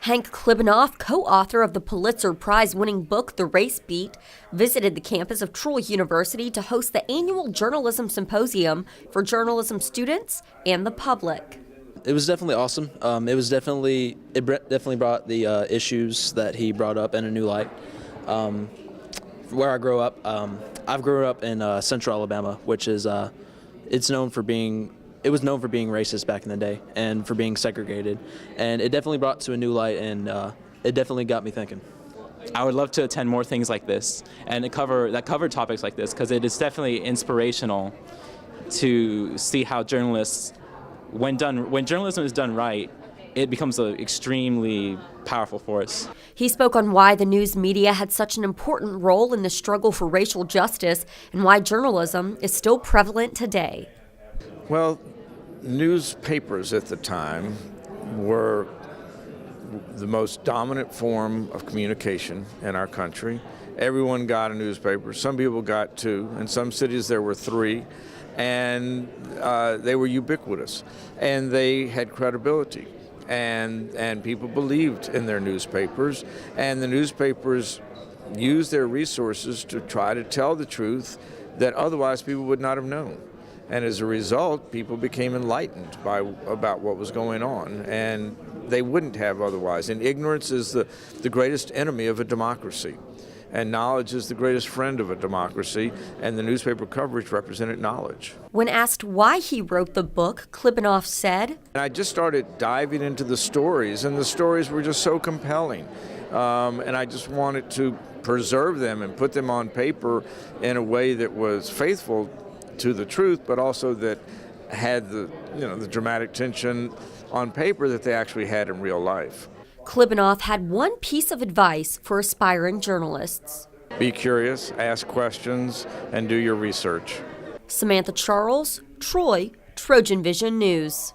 Hank Klibanoff, co-author of the Pulitzer Prize-winning book The Race Beat, visited the campus of Troy University to host the annual Journalism Symposium for journalism students and the public. It was definitely awesome. It definitely brought the issues that he brought up in a new light. Where I grew up, I've grown up in Central Alabama, which is it was known for being racist back in the day and for being segregated, and it definitely brought to a new light, and it definitely got me thinking. I would love to attend more things like this and cover topics like this, because it is definitely inspirational to see how journalists, when journalism is done right, it becomes an extremely powerful force. He spoke on why the news media had such an important role in the struggle for racial justice and why journalism is still prevalent today. Well, newspapers at the time were the most dominant form of communication in our country. Everyone got a newspaper. Some people got two. In some cities there were three. And they were ubiquitous. And they had credibility. And people believed in their newspapers. And the newspapers used their resources to try to tell the truth that otherwise people would not have known. And as a result, people became enlightened about what was going on, and they wouldn't have otherwise. And ignorance is the greatest enemy of a democracy, and knowledge is the greatest friend of a democracy, and the newspaper coverage represented knowledge. When asked why he wrote the book, Klibanoff said, and I just started diving into the stories, and the stories were just so compelling. And I just wanted to preserve them and put them on paper in a way that was faithful to the truth, but also that had the dramatic tension on paper that they actually had in real life. Klibanoff had one piece of advice for aspiring journalists. Be curious, ask questions, and do your research. Samantha Charles, Troy, TrojanVision News.